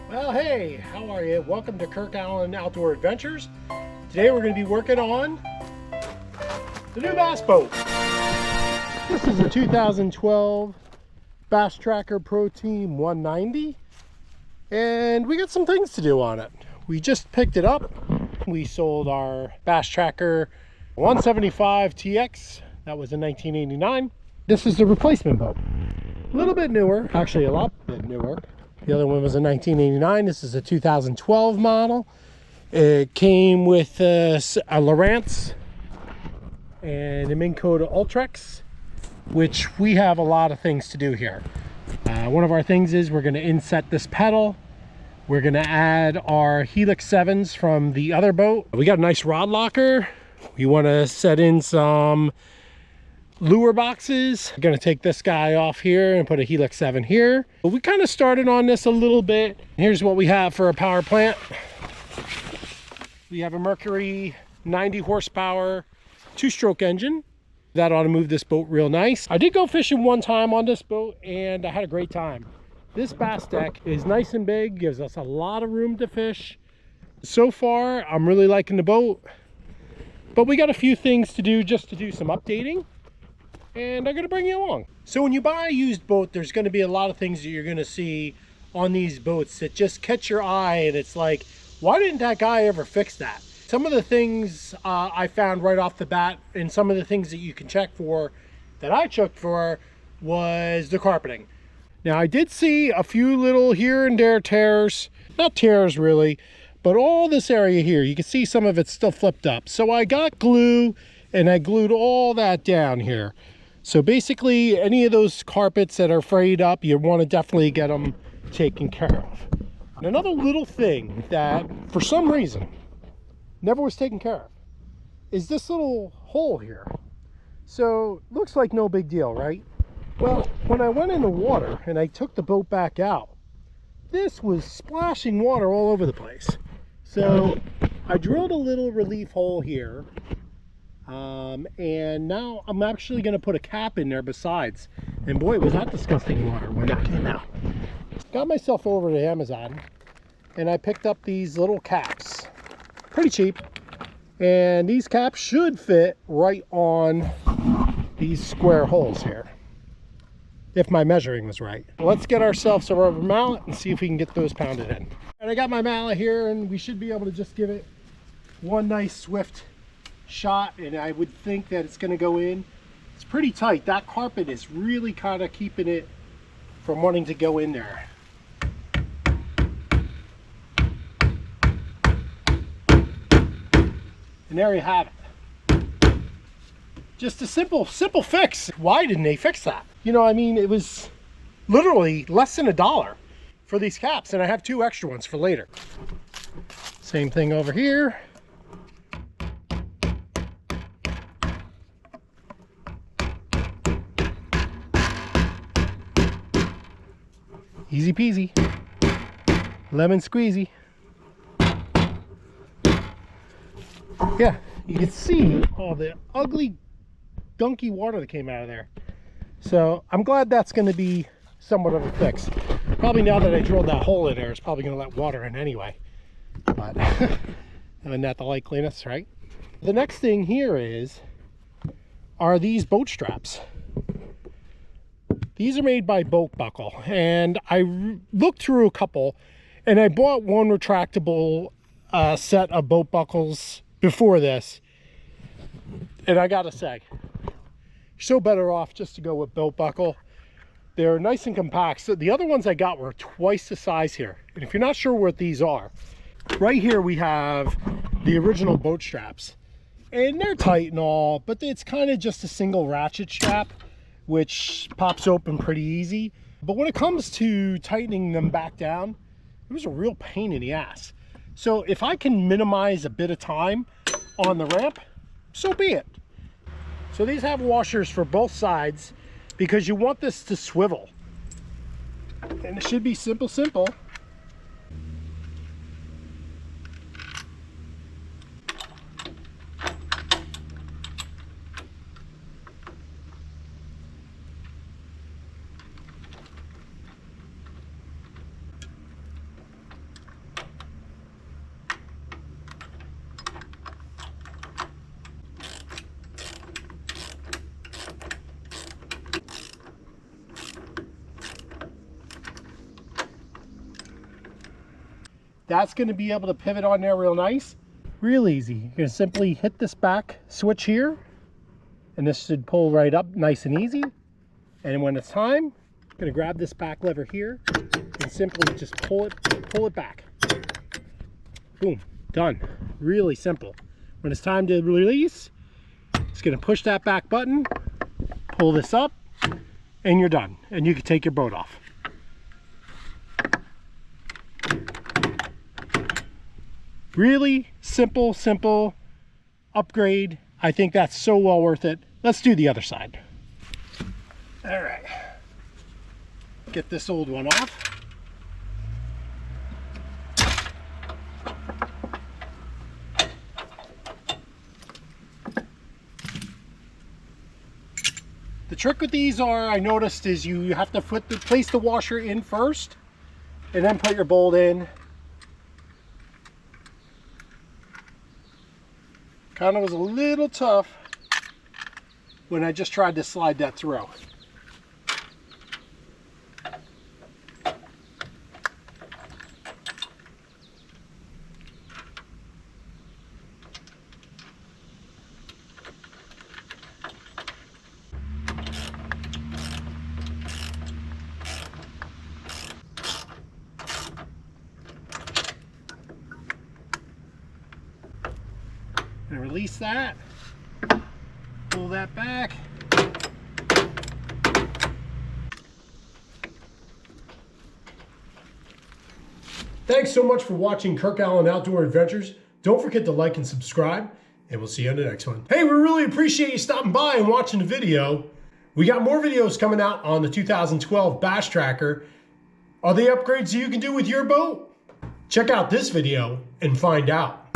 Well, hey, how are you? Welcome to Kirk Allen Outdoor Adventures. Today we're going to be working on the new bass boat. This is a 2012 Bass Tracker Pro Team 190, and we got some things to do on it. We just picked it up. We sold our Bass Tracker 175 TX. That was in 1989. This is the replacement boat. A little bit newer, actually a lot bit newer. The other one was in 1989. This is a 2012 model. It came with a Lowrance and a Minn Kota Ultrex, which we have a lot of things to do here. One of our things is we're going to inset this pedal. We're going to add our Helix 7s from the other boat. We got a nice rod locker. We want to set in some lure boxes. I'm gonna take this guy off here and put a Helix 7 here. But we kind of started on this a little bit. Here's what we have for a power plant. We have a Mercury 90 horsepower 2-stroke engine. That ought to move this boat real nice. I did go fishing one time on this boat and I had a great time. This bass deck is nice and big, gives us a lot of room to fish. So far, I'm really liking the boat, but we got a few things to do just to do some updating, and I'm going to bring you along. So when you buy a used boat, there's going to be a lot of things that you're going to see on these boats that just catch your eye, and it's like, why didn't that guy ever fix that? Some of the things I found right off the bat, and some of the things that you can check for that I checked for, was the carpeting. Now I did see a few little here and there tears, not tears really, but all this area here, you can see some of it's still flipped up. So I got glue and I glued all that down here. So basically, any of those carpets that are frayed up, you want to definitely get them taken care of. And another little thing that, for some reason, never was taken care of is this little hole here. So, looks like no big deal, right? Well, when I went in the water and I took the boat back out, this was splashing water all over the place. So, I drilled a little relief hole here. And now I'm actually going to put a cap in there besides. And boy, was that disgusting water when that came out. Got myself over to Amazon and I picked up these little caps. Pretty cheap. And these caps should fit right on these square holes here, if my measuring was right. Let's get ourselves a rubber mallet and see if we can get those pounded in. And I got my mallet here and we should be able to just give it one nice swift shot, and I would think that it's going to go in. It's pretty tight. That carpet is really kind of keeping it from wanting to go in there. And there you have it. Just a simple fix. Why didn't they fix that? You know, I mean, it was literally less than $1 for these caps, and I have 2 extra ones for later. Same thing over here. Easy peasy, lemon squeezy. Yeah, you can see all the ugly, gunky water that came out of there. So I'm glad that's going to be somewhat of a fix. Probably now that I drilled that hole in there, it's probably going to let water in anyway. But isn't that the likeliness, right? The next thing here are these boat straps. These are made by Boat Buckle, and I looked through a couple, and I bought one retractable set of boat buckles before this, and I gotta say, you're so better off just to go with Boat Buckle. They're nice and compact. So the other ones I got were twice the size here, and if you're not sure what these are, right here we have the original boat straps, and they're tight and all, but it's kind of just a single ratchet strap, which pops open pretty easy. But when it comes to tightening them back down, it was a real pain in the ass. So if I can minimize a bit of time on the ramp, so be it. So these have washers for both sides because you want this to swivel. And it should be simple. that's going to be able to pivot on there real nice. Real easy. You're going to simply hit this back switch here, and this should pull right up nice and easy. And when it's time, I'm going to grab this back lever here and simply just pull it back. Boom, done. Really simple. When it's time to release, it's going to push that back button, pull this up, and you're done. And you can take your boat off. Really simple upgrade. I think that's so well worth it. Let's do the other side. All right. Get this old one off. The trick with these I noticed, is you have to place the washer in first and then put your bolt in. Kind of was a little tough when I just tried to slide that through. And release that, pull that back. Thanks so much for watching Kirk Allen Outdoor Adventures. Don't forget to like and subscribe, and we'll see you on the next one. Hey, we really appreciate you stopping by and watching the video. We got more videos coming out on the 2012 Bass Tracker. Are they upgrades you can do with your boat? Check out this video and find out.